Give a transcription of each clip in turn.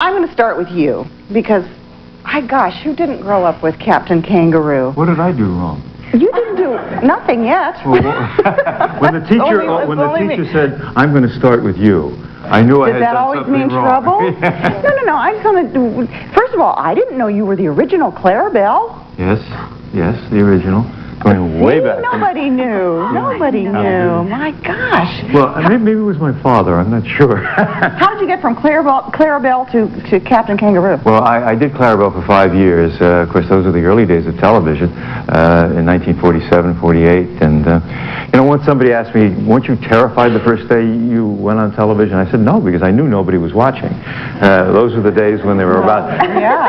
I'm going to start with you because, gosh, who didn't grow up with Captain Kangaroo? What did I do wrong? You didn't do nothing yet. When the teacher said, "I'm going to start with you," I knew I had done something wrong. Does that always mean trouble? No. I'm going to do. First of all, I didn't know you were the original Clarabelle. Yes, the original. Going way back. Nobody knew. Nobody knew. My gosh. Well, maybe it was my father. I'm not sure. How did you get from Clarabelle to Captain Kangaroo? Well, I did Clarabelle for 5 years. Of course, those are the early days of television in 1947, 48. And, once somebody asked me, weren't you terrified the first day you went on television? I said, no, because I knew nobody was watching. Those were the days when there were about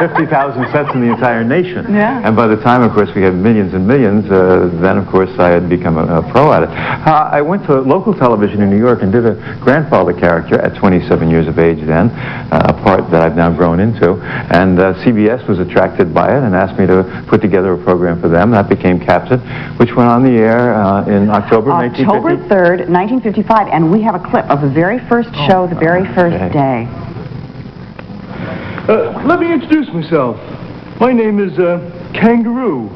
50,000 sets in the entire nation. Yeah. And by the time, of course, we had millions and millions, then, of course, I had become a pro at it. I went to local television in New York and did a grandfather character at 27 years of age then, a part that I've now grown into. And CBS was attracted by it and asked me to put together a program for them. That became Captain, which went on the air in October 1950. October 3rd, 1955, and we have a clip of the very first show, the very first day. Let me introduce myself. My name is Kangaroo.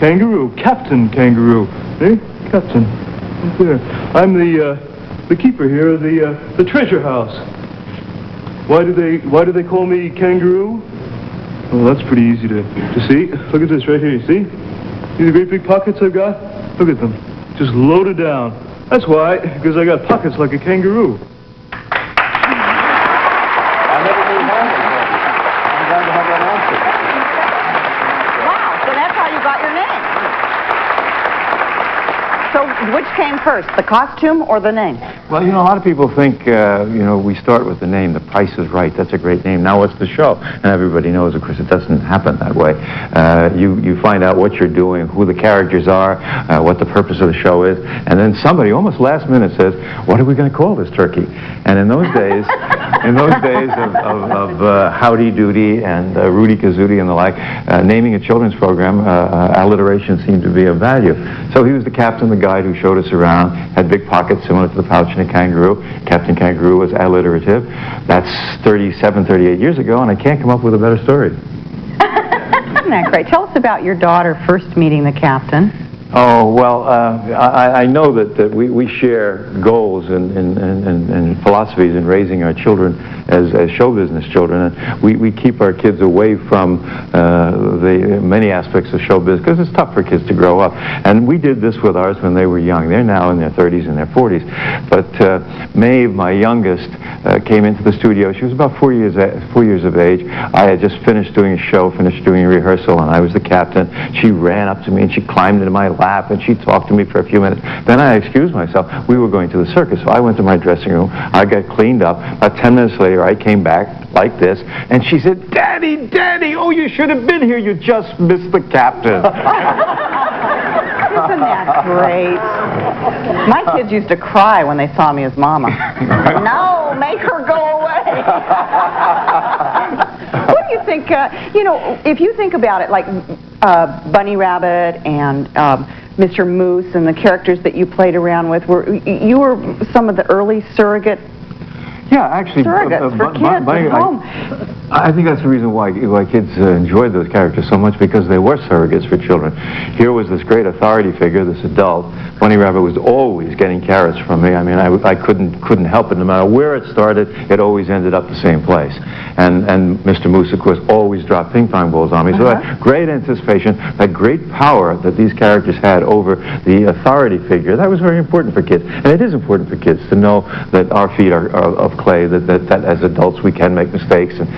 Kangaroo, Captain Kangaroo. Eh? Captain. Right there. I'm the keeper here of the treasure house. Why do they call me Kangaroo? Well, that's pretty easy to see. Look at this right here, you see? See the great big pockets I've got? Look at them. Just loaded down. That's why, because I got pockets like a kangaroo. So which came first, the costume or the name? Well, a lot of people think, we start with the name, The Price is Right. That's a great name. Now what's the show? And everybody knows, of course, it doesn't happen that way. You find out what you're doing, who the characters are, what the purpose of the show is, and then somebody almost last minute says, what are we going to call this turkey? And in those days, of Howdy Doody and Rudy Kazootie and the like, naming a children's program, alliteration seemed to be of value. So he was the captain, the guide who showed us around, had big pockets similar to the pouch in a kangaroo. Captain Kangaroo was alliterative. That's 37, 38 years ago, and I can't come up with a better story. Isn't that great? Tell us about your daughter first meeting the captain. Oh, well, I know that we share goals and philosophies in raising our children as show business children. And we keep our kids away from the many aspects of show business because it's tough for kids to grow up. And we did this with ours when they were young. They're now in their 30s and their 40s. But Maeve, my youngest, came into the studio. She was about 4 years of age. I had just finished doing a show, finished doing a rehearsal, and I was the captain. She ran up to me and she climbed into my lap and she talked to me for a few minutes. Then I excused myself. We were going to the circus, so I went to my dressing room. I got cleaned up. About 10 minutes later, I came back like this, and she said, "Daddy, Daddy, oh, you should have been here. You just missed the captain." Isn't that great? My kids used to cry when they saw me as Mama. No, make her go away. What do you think, if you think about it, like Bunny Rabbit and Mr. Moose and the characters that you played around with, you were some of the early surrogate Yeah, actually, surrogates for kids at home. I think that's the reason why kids enjoyed those characters so much, because they were surrogates for children. Here was this great authority figure, this adult. Bunny Rabbit was always getting carrots from me. I mean, I couldn't help it. No matter where it started, it always ended up the same place. And Mr. Moose, of course, always dropped ping pong balls on me. So that great anticipation, that great power that these characters had over the authority figure, that was very important for kids. And it is important for kids to know that our feet are of clay, that as adults we can make mistakes, and